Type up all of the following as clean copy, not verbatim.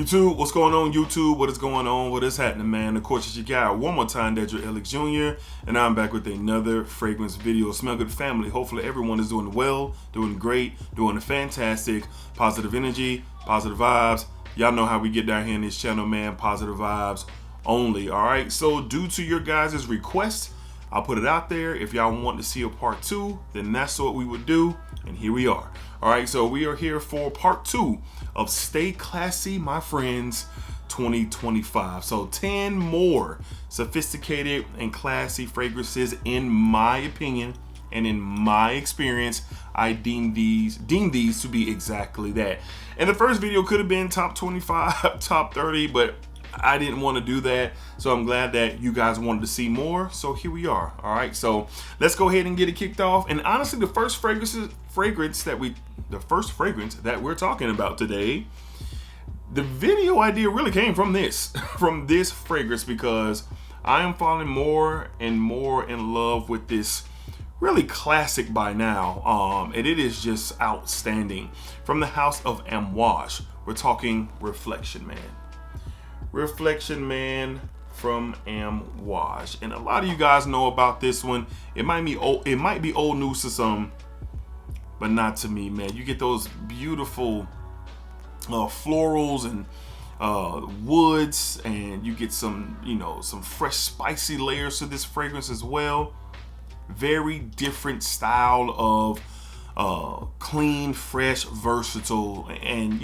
YouTube, what's going on YouTube? What is going on? What is happening, man? Of course, it's your guy one more time, DEDRICKHICKSJR, and I'm back with another fragrance video. Smell good family. Hopefully everyone is doing well, doing great, doing fantastic, positive energy, positive vibes. Y'all know how we get down here in this channel, man. Positive vibes only. All right, so due to your guys' request, I'll put it out there. If y'all want to see a part 2, then that's what we would do, and here we are. All right, so we are here for part 2 of Stay Classy, my friends, 2025. So 10 more sophisticated and classy fragrances, in my opinion and in my experience. I deem these to be exactly that. And the first video could have been top 25, top 30, but I didn't want to do that, so I'm glad that you guys wanted to see more, so here we are. All right, so let's go ahead and get it kicked off. And honestly, the first fragrance that we're talking about today, the video idea really came from this fragrance, because I am falling more and more in love with this really classic by now, and it is just outstanding. From the house of Amouage, we're talking Reflection Man. Reflection Man from Amouage, and a lot of you guys know about this one. It might be old news to some, but not to me, man. You get those beautiful florals and woods, and you get some, some fresh spicy layers to this fragrance as well. Very different style of clean, fresh, versatile, and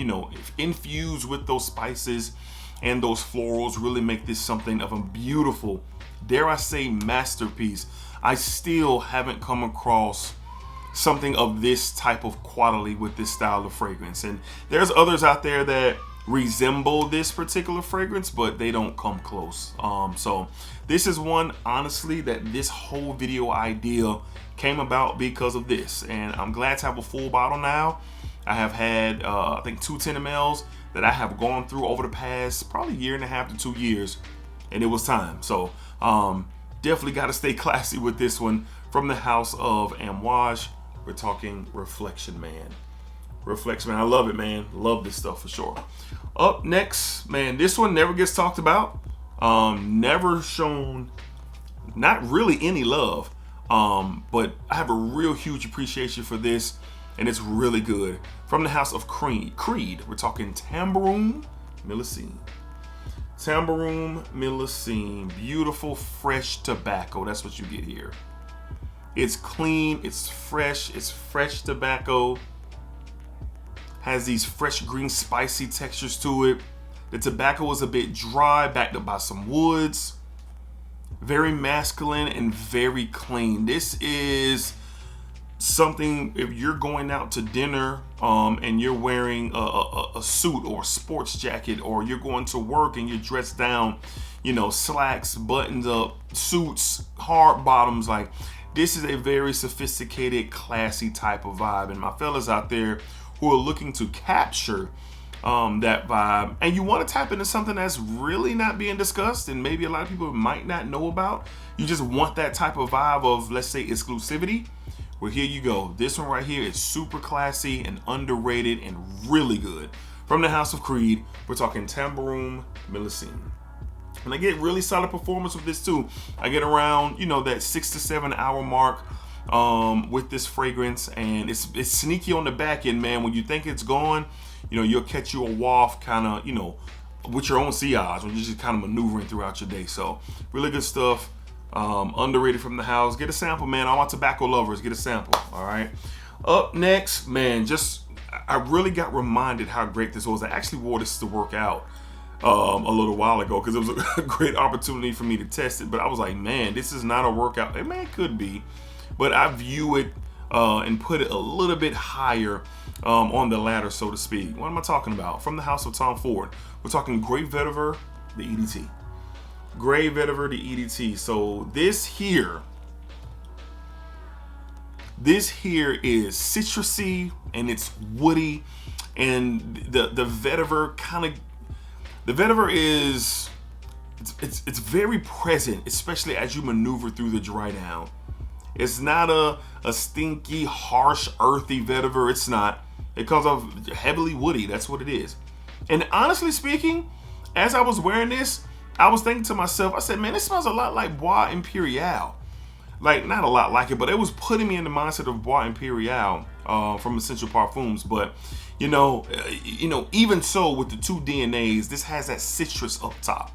infused with those spices and those florals really make this something of a beautiful, dare I say, masterpiece. I still haven't come across something of this type of quality with this style of fragrance. And there's others out there that resemble this particular fragrance, but they don't come close. So this is one, honestly, that this whole video idea came about because of this. And I'm glad to have a full bottle now. I have had, I think, 2 10 mLs that I have gone through over the past probably 1.5 to 2 years, and it was time. So definitely got to stay classy with this one. From the house of Amouage, we're talking Reflection Man. Reflection Man, I love it, man. Love this stuff for sure. Up next, man, this one never gets talked about, never shown, not really any love, but I have a real huge appreciation for this, and it's really good. From the house of Creed, we're talking Tabarome Millésime. Tabarome Millésime, beautiful, fresh tobacco. That's what you get here. It's clean, it's fresh tobacco. Has these fresh green spicy textures to it. The tobacco is a bit dry, backed up by some woods. Very masculine and very clean. This is something, if you're going out to dinner and you're wearing a suit or a sports jacket, or you're going to work and you're dressed down, slacks, buttons up, suits, hard bottoms, like this is a very sophisticated, classy type of vibe. And my fellas out there who are looking to capture that vibe, and you want to tap into something that's really not being discussed and maybe a lot of people might not know about, you just want that type of vibe of, let's say, exclusivity. Well, here you go. This one right here is super classy and underrated and really good. From the house of Creed, we're talking Tabarome Millésime. And I get really solid performance with this too. I get around, that 6 to 7 hour mark with this fragrance, and it's sneaky on the back end, man. When you think it's gone, you'll catch you a waft kind of, with your own sea odds when you're just kind of maneuvering throughout your day. So really good stuff. Underrated from the house. Get a sample, man. All my tobacco lovers, get a sample. All right. Up next, man, I really got reminded how great this was. I actually wore this to work out a little while ago because it was a great opportunity for me to test it. But I was like, man, this is not a workout. It could be, but I view it and put it a little bit higher on the ladder, so to speak. What am I talking about? From the house of Tom Ford, we're talking Great Vetiver, the EDT. Great Vetiver, the EDT. So this here is citrusy and it's woody, and the vetiver is it's very present, especially as you maneuver through the dry down. It's not a stinky, harsh, earthy vetiver. It's not. It comes off heavily woody. That's what it is. And honestly speaking, as I was wearing this, I was thinking to myself, I said, man, this smells a lot like Bois Imperial. Like, not a lot like it, but it was putting me in the mindset of Bois Imperial from Essential Parfums. But, even so, with the two DNAs, this has that citrus up top.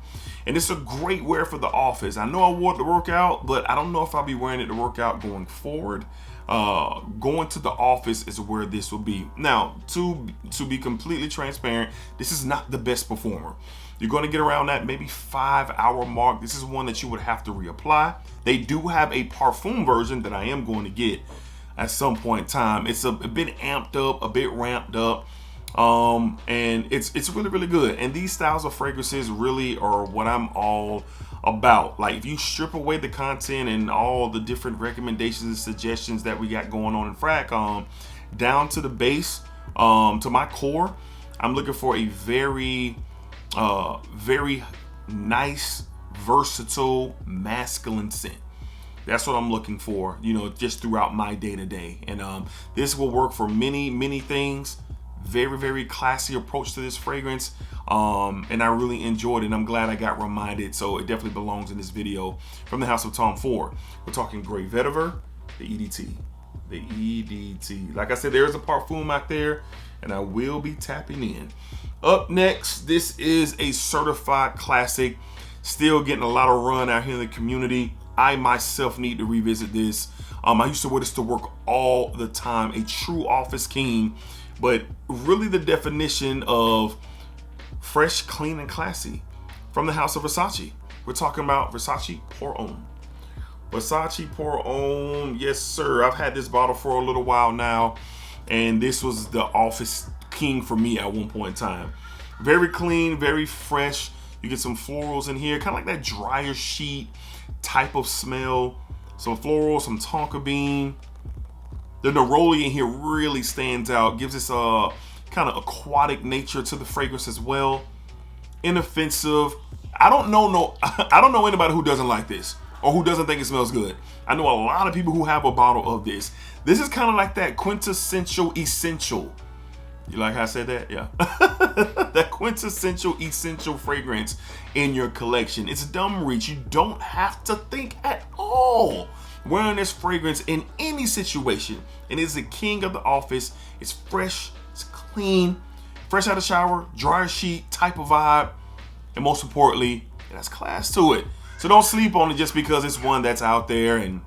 And it's a great wear for the office. I know I wore it to work out, but I don't know if I'll be wearing it to work out going forward. Going to the office is where this will be. Now, to be completely transparent, this is not the best performer. You're going to get around that maybe 5-hour mark. This is one that you would have to reapply. They do have a Parfum version that I am going to get at some point in time. It's a bit amped up, a bit ramped up. And it's really, really good. And these styles of fragrances really are what I'm all about. Like, if you strip away the content and all the different recommendations and suggestions that we got going on in Frag, down to the base, to my core, I'm looking for a very nice, versatile, masculine scent. That's what I'm looking for, just throughout my day-to-day. And this will work for many, many things. Very, very classy approach to this fragrance. And I really enjoyed it, and I'm glad I got reminded. So it definitely belongs in this video from the house of Tom Ford. We're talking Grey Vetiver, the EDT. The EDT. Like I said, there is a Parfum out there, and I will be tapping in. Up next, this is a certified classic. Still getting a lot of run out here in the community. I myself need to revisit this. I used to wear this to work all the time. A true office king, but really the definition of fresh, clean, and classy from the house of Versace. We're talking about Versace Pour Homme. Versace Pour Homme, yes sir. I've had this bottle for a little while now, and this was the office king for me at one point in time. Very clean, very fresh. You get some florals in here, kind of like that dryer sheet type of smell. Some floral, some tonka bean. The neroli in here really stands out, gives this a kind of aquatic nature to the fragrance as well. Inoffensive. I don't know anybody who doesn't like this or who doesn't think it smells good. I know a lot of people who have a bottle of this. This is kind of like that quintessential essential. You like how I said that? Yeah. That quintessential essential fragrance in your collection. It's dumb reach. You don't have to think at all wearing this fragrance in any situation. And it's the king of the office. It's fresh, it's clean, fresh out of the shower, dryer sheet type of vibe. And most importantly, it has class to it. So don't sleep on it just because it's one that's out there and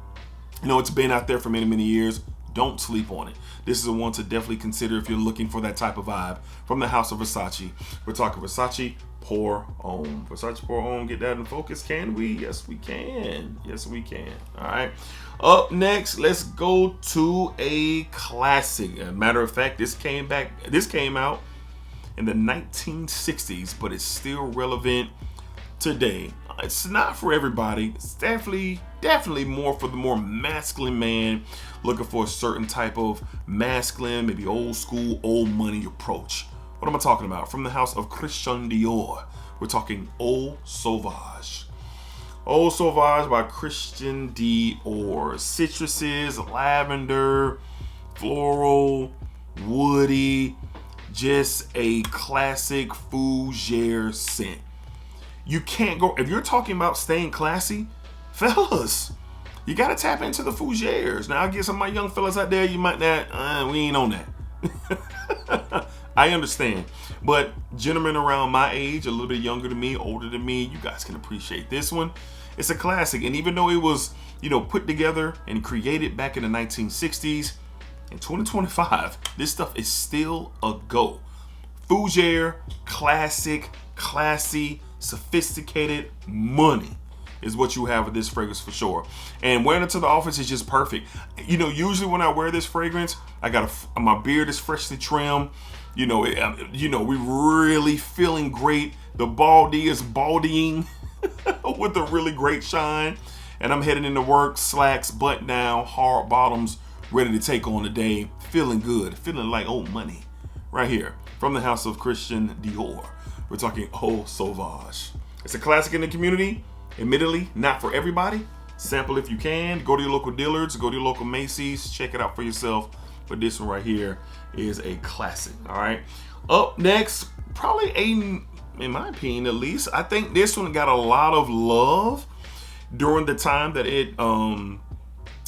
it's been out there for many, many years. Don't sleep on it. This is a one to definitely consider if you're looking for that type of vibe from the house of Versace. We're talking Versace Pour Homme. Versace Pour Homme, get that in focus. Can we? Yes, we can. Yes, we can. All right. Up next, let's go to a classic. As a matter of fact, this came out in the 1960s, but it's still relevant today. It's not for everybody. It's definitely more for the more masculine man looking for a certain type of masculine, maybe old school, old money approach. What am I talking about? From the house of Christian Dior, we're talking Eau Sauvage. Eau Sauvage by Christian Dior. Citruses, lavender, floral, woody, just a classic fougere scent. You can't go, if you're talking about staying classy, fellas, you gotta tap into the fougères. Now, I get some of my young fellas out there, you might not, we ain't on that. I understand. But gentlemen around my age, a little bit younger than me, older than me, you guys can appreciate this one. It's a classic. And even though it was, put together and created back in the 1960s, in 2025, this stuff is still a go. Fougere, classic, classy, sophisticated money is what you have with this fragrance for sure. And wearing it to the office is just perfect. Usually when I wear this fragrance, my beard is freshly trimmed. We really feeling great. The baldy is baldying with a really great shine. And I'm heading into work, slacks, button down, hard bottoms, ready to take on the day. Feeling good, feeling like old money. Right here, from the house of Christian Dior. We're talking Eau Sauvage. It's a classic in the community. Admittedly, not for everybody. Sample if you can. Go to your local Dillard's, go to your local Macy's, check it out for yourself. but this one right here is a classic. All right. Up next, probably in my opinion at least, I think this one got a lot of love during the time that it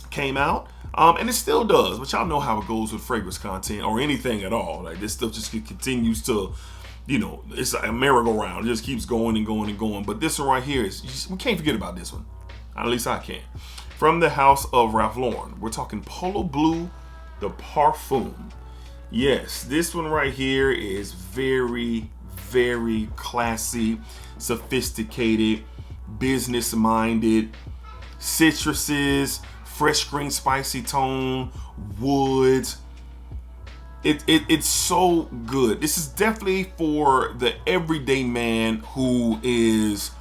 came out. And it still does, but y'all know how it goes with fragrance content or anything at all. Like, this stuff just continues to, you know, it's like a merry-go-round. It just keeps going and going and going. But this one right here we can't forget about this one. At least I can't. From the house of Ralph Lauren, we're talking Polo Blue, the Parfum. Yes, this one right here is very, very classy, sophisticated, business-minded, citruses, fresh green spicy tone, woods. It's so good. This is definitely for the everyday man who is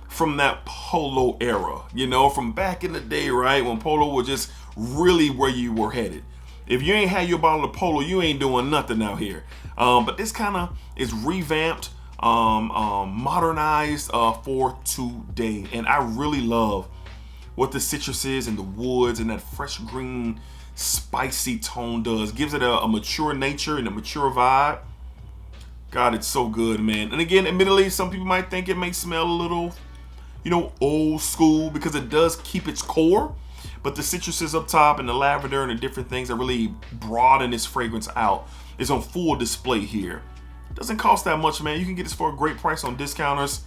from that Polo era, you know, from back in the day, right? When Polo was just really where you were headed. If you ain't had your bottle of Polo, you ain't doing nothing out here. But this kind of is revamped, modernized for today. And I really love what the citruses and the woods and that fresh green spicy tone does. Gives it a mature nature and a mature vibe. God, it's so good, man. And again, admittedly, some people might think it may smell a little, you know, old school because it does keep its core. But the citruses up top and the lavender and the different things that really broaden this fragrance out is on full display here. It doesn't cost that much, man. You can get this for a great price on discounters.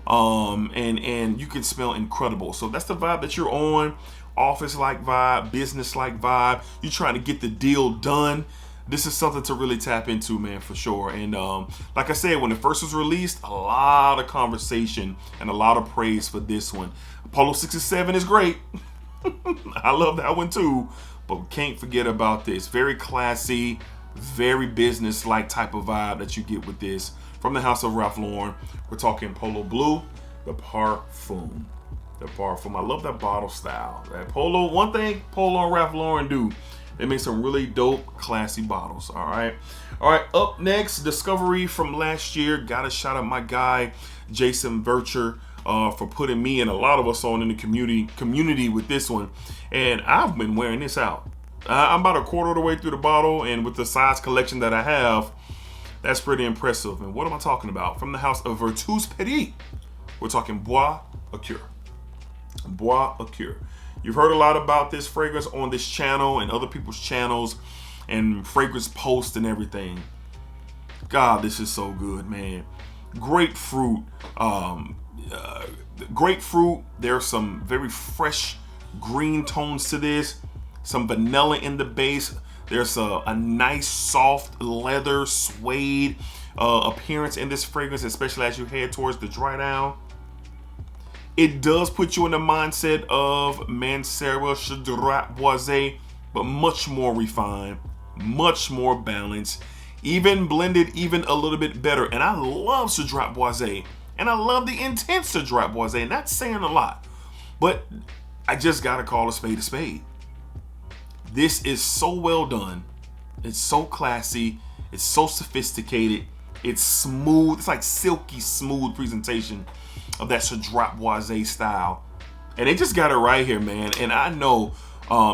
And you can smell incredible. So that's the vibe that you're on. Office-like vibe, business-like vibe. You're trying to get the deal done. This is something to really tap into, man, for sure. And like I said, when it first was released, a lot of conversation and a lot of praise for this one. Polo 67 is great. I love that one too, but we can't forget about this. Very classy, very business-like type of vibe that you get with this. From the house of Ralph Lauren, we're talking Polo Blue, the Parfum. The Parfum. I love that bottle style. That Polo, one thing Polo and Ralph Lauren do, they make some really dope, classy bottles. All right. Up next, Discovery from last year. Got to shout out my guy, Jason Vercher, for putting me and a lot of us on in the community with this one. And I've been wearing this out. I'm about a quarter of the way through the bottle, and with the size collection that I have, that's pretty impressive. And what am I talking about? From the house of Vertus, we're talking Bois a Cuir. Bois a Cuir. You've heard a lot about this fragrance on this channel and other people's channels and fragrance posts and everything. God, this is so good, man. Grapefruit. Grapefruit. There's some very fresh green tones to this. Some vanilla in the base. There's a nice soft leather suede appearance in this fragrance, especially as you head towards the dry down. It does put you in the mindset of Mancera Cedrat Boisé, but much more refined, much more balanced, even blended even a little bit better. And I love Cedrat Boisé, and I love the intense Cedrat Boisé. Not saying a lot, but I just gotta call a spade a spade. This is so well done. It's so classy. It's so sophisticated. It's smooth. It's like silky smooth presentation of that Cedrat Boisé style. And they just got it right here, man. And I know,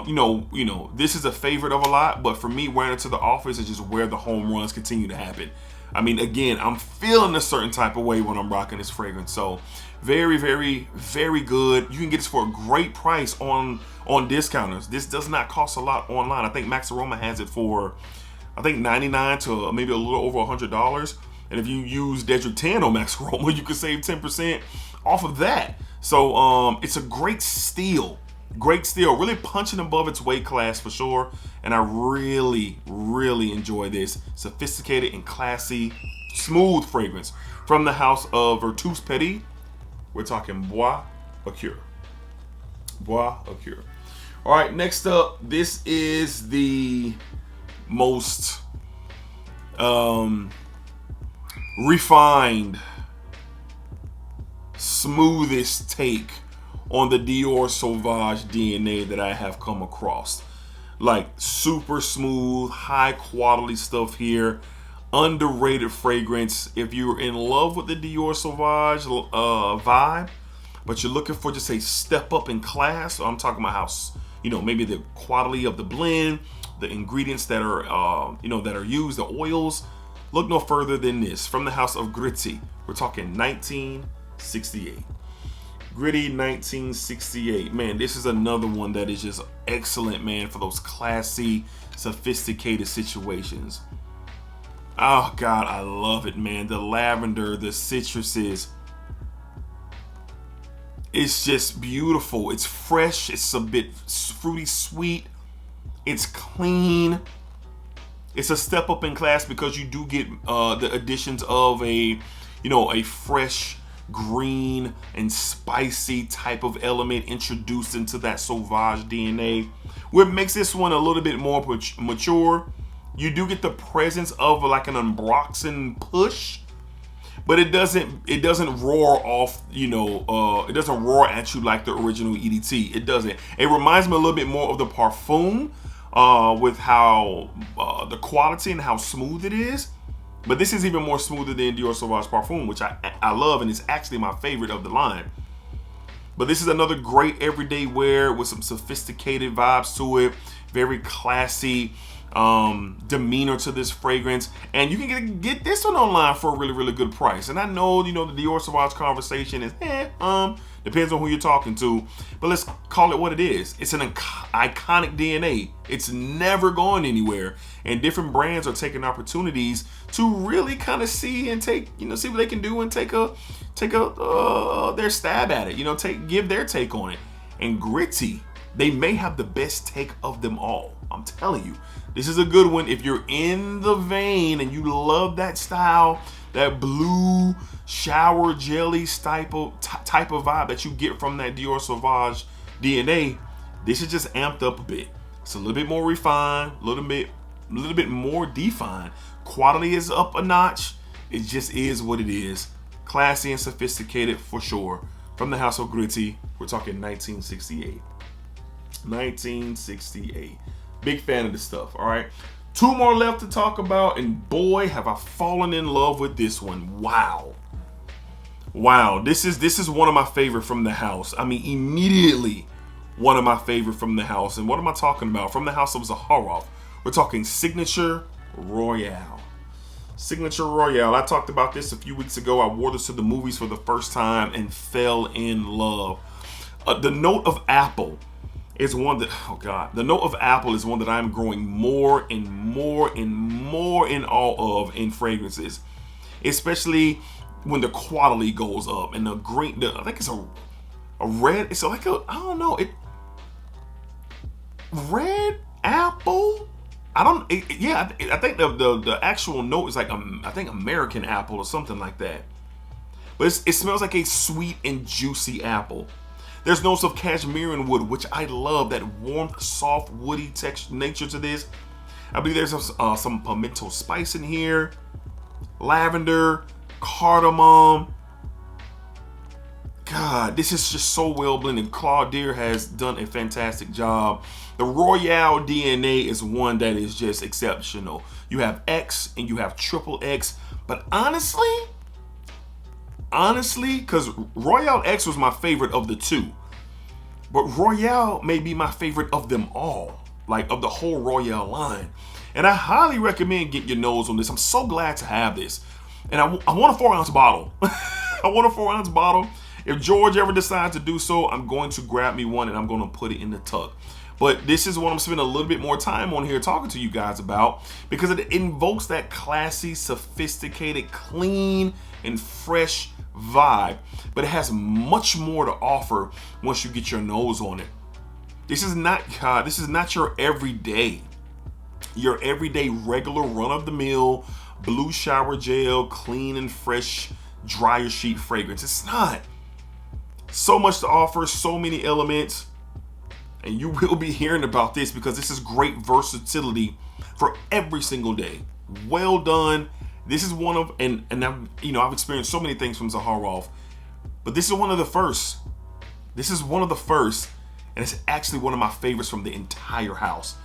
you know, this is a favorite of a lot, but for me, wearing it to the office is just where the home runs continue to happen. I mean, again, I'm feeling a certain type of way when I'm rocking this fragrance. So very, very, very good. You can get this for a great price on discounters. This does not cost a lot online. I think Max Aroma has it for, I think, $99 to maybe a little over $100. And if you use Dedrick 10 on Max Aroma, you can save 10% off of that. So it's a great steal. Great steal. Really punching above its weight class for sure. And I really, really enjoy this sophisticated and classy, smooth fragrance. From the house of Vertus, we're talking Bois a Cuir. Bois a Cuir. All right, next up, this is the most refined, smoothest take on the Dior Sauvage DNA that I have come across. Like, super smooth, high quality stuff here. Underrated fragrance. If you're in love with the Dior Sauvage vibe, but you're looking for just a step up in class, I'm talking about how maybe the quality of the blend, the ingredients that are, that are used, the oils. Look no further than this. From the house of Gritti, we're talking 1968. Gritti 1968. Man, this is another one that is just excellent, man, for those classy, sophisticated situations. Oh God, I love it, man. The lavender, the citruses. It's just beautiful. It's fresh. It's a bit fruity sweet. It's clean. It's a step up in class because you do get the additions of a fresh, green and spicy type of element introduced into that Sauvage DNA. What makes this one a little bit more mature, you do get the presence of like an unboxing push, but it doesn't roar off, it doesn't roar at you like the original EDT. It doesn't. It reminds me a little bit more of the Parfum with how the quality and how smooth it is. But this is even more smoother than Dior Sauvage Parfum, which I love, and it's actually my favorite of the line. But this is another great everyday wear with some sophisticated vibes to it. Very classy demeanor to this fragrance. And you can get this one online for a really, really good price. And I know, the Dior Sauvage conversation is, depends on who you're talking to. But let's call it what it is. It's an iconic DNA. It's never going anywhere. And different brands are taking opportunities to really kind of see and take, see what they can do and take their stab at it. Give their take on it. And Gritti, they may have the best take of them all. I'm telling you, this is a good one. If you're in the vein and you love that style, that blue shower jelly type of vibe that you get from that Dior Sauvage DNA, this is just amped up a bit. It's a little bit more refined, a little bit more defined. Quality is up a notch. It just is what it is. Classy and sophisticated for sure. From the house of Gritti, we're talking 1968. 1968. Big fan of this stuff. All right. 2 more left to talk about, and boy, have I fallen in love with this one. Wow. This is one of my favorite from the house. I mean, immediately one of my favorite from the house. And what am I talking about? From the house of Zaharoff, we're talking Signature Royale. Signature Royale. I talked about this a few weeks ago. I wore this to the movies for the first time and fell in love. The note of apple is one that, the note of apple is one that I'm growing more and more and more in awe of in fragrances, especially when the quality goes up and the green. I think it's a red. It's like red apple. I think the actual note is like I think American apple or something like that. But it smells like a sweet and juicy apple. There's notes of cashmere and wood, which I love. That warmth, soft, woody texture nature to this. I believe there's some pimento spice in here, lavender, cardamom. God, this is just so well blended. Claude Deer has done a fantastic job. The Royale DNA is one that is just exceptional. You have X and you have triple X, but honestly, because Royale X was my favorite of the 2, but Royale may be my favorite of them all, like of the whole Royale line. And I highly recommend getting your nose on this. I'm so glad to have this. And I want a 4-ounce bottle. I want a 4-ounce bottle. If George ever decides to do so, I'm going to grab me one and I'm going to put it in the tuck. But this is what I'm spending a little bit more time on here talking to you guys about, because it invokes that classy, sophisticated, clean, and fresh vibe. But it has much more to offer once you get your nose on it. This is not your everyday regular run-of-the-mill blue shower gel, clean and fresh dryer sheet fragrance. It's not. So much to offer, so many elements. And you will be hearing about this because this is great versatility for every single day. Well done. This is one of, and I've experienced so many things from Zaharoff, but this is one of the first. This is one of the first, and it's actually one of my favorites from the entire house.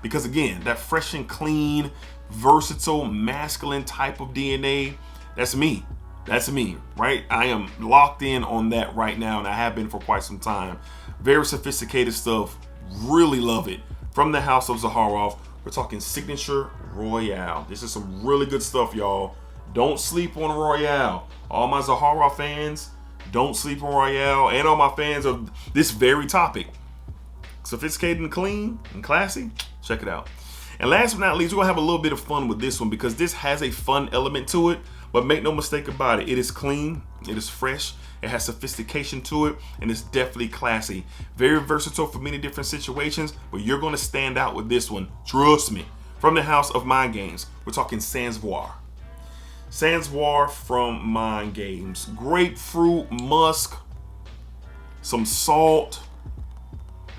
Because again, that fresh and clean, versatile, masculine type of DNA, that's me. That's me, right? I am locked in on that right now, and I have been for quite some time. Very sophisticated stuff, Really love it. From the house of Zaharoff, we're talking Signature Royale. This is some really good stuff, y'all. Don't sleep on Royale. All my Zaharoff fans, don't sleep on Royale. And all my fans of this very topic. Sophisticated and clean and classy. Check it out. And last but not least, we're gonna have a little bit of fun with this one because this has a fun element to it. But make no mistake about it, it is clean, it is fresh, it has sophistication to it, and it's definitely classy. Very versatile for many different situations, but you're gonna stand out with this one. Trust me. From the house of Mind Games, we're talking Voir. Voir from Mind Games. Grapefruit, musk, some salt.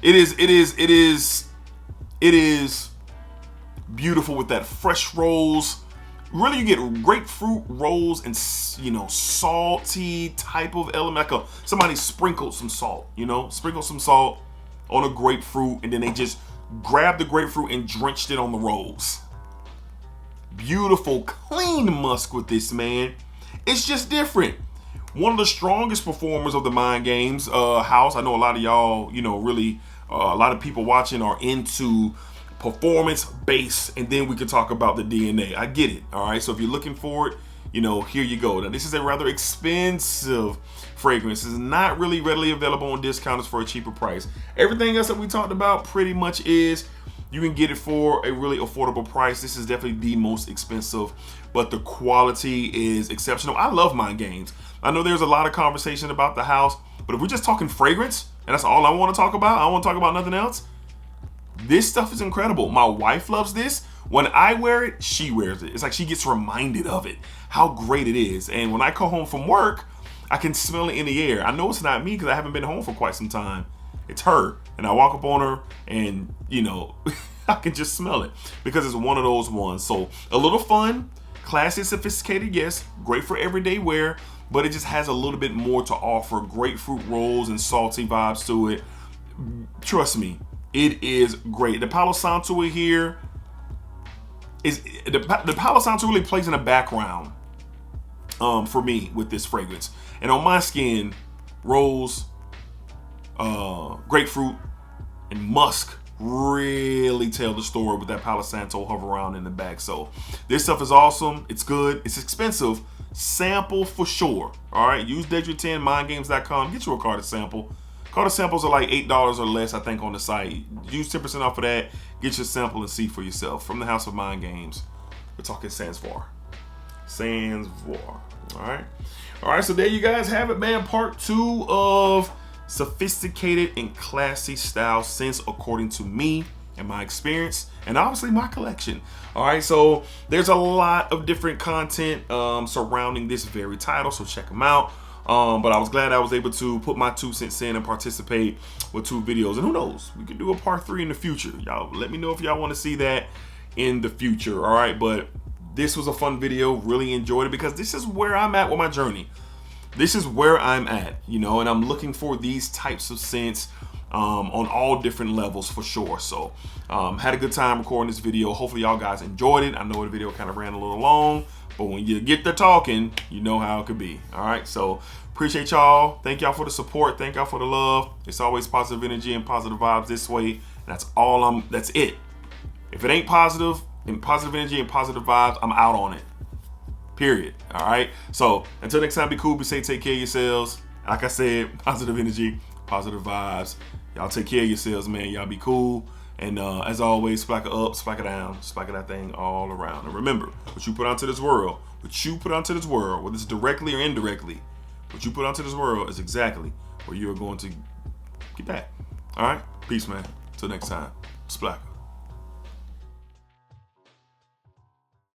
It is beautiful with that fresh rose. Really, you get grapefruit, rose, and salty type of element. Like somebody sprinkled some salt, sprinkled some salt on a grapefruit, and then they just grabbed the grapefruit and drenched it on the rose. Beautiful, clean musk with this, man. It's just different. One of the strongest performers of the Mind Games house. I know a lot of y'all, really, a lot of people watching are into performance base, and then we can talk about the DNA. I get it. All right. So if you're looking for it, here you go. Now, this is a rather expensive fragrance. It's not really readily available on discounters for a cheaper price. Everything else that we talked about pretty much is you can get it for a really affordable price. This is definitely the most expensive, but the quality is exceptional. I love Mind Games. I know there's a lot of conversation about the house, but if we're just talking fragrance, and that's all I want to talk about, I don't want to talk about nothing else. This stuff is incredible. My wife loves this. When I wear it, she wears it. It's like she gets reminded of it, how great it is. And when I come home from work, I can smell it in the air. I know it's not me because I haven't been home for quite some time. It's her. And I walk up on her and, I can just smell it because it's one of those ones. So a little fun, classy, sophisticated, yes. Great for everyday wear, but it just has a little bit more to offer. Grapefruit rolls and salty vibes to it. Trust me. It is great. The Palo Santo here is the Palo Santo really plays in the background for me with this fragrance. And on my skin, rose, grapefruit, and musk really tell the story with that Palo Santo hover around in the back. So this stuff is awesome. It's good. It's expensive. Sample for sure. All right. Use Dedrick 10 mindgames.com. Get you a card to sample. Card samples are like $8 or less, I think, on the site. Use 10% off of that. Get your sample and see for yourself. From the house of Mind Games, we're talking Voir. Voir. All right. So there you guys have it, man. Part 2 of sophisticated and classy style scents, according to me and my experience, and obviously my collection. All right. So there's a lot of different content surrounding this very title. So check them out. But I was glad I was able to put my 2 cents in and participate with 2 videos. And who knows, we could do a part 3 in the future. Y'all let me know if y'all want to see that in the future. All right. But this was a fun video. Really enjoyed it because this is where I'm at with my journey. This is where I'm at, and I'm looking for these types of scents on all different levels for sure. So had a good time recording this video. Hopefully y'all guys enjoyed it. I know the video kind of ran a little long, but when you get to talking, you know how it could be. All right. So appreciate y'all. Thank y'all for the support. Thank y'all for the love. It's always positive energy and positive vibes this way. And that's it. If it ain't positive and positive energy and positive vibes, I'm out on it. Period. All right. So until next time, be cool, be safe, take care of yourselves. Like I said, positive energy, positive vibes. Y'all take care of yourselves, man. Y'all be cool. And as always, splack it up, splack it down, splack it that thing all around. And remember, what you put onto this world, whether it's directly or indirectly, what you put onto this world is exactly where you are going to get back. All right. Peace, man. Till next time. Splack.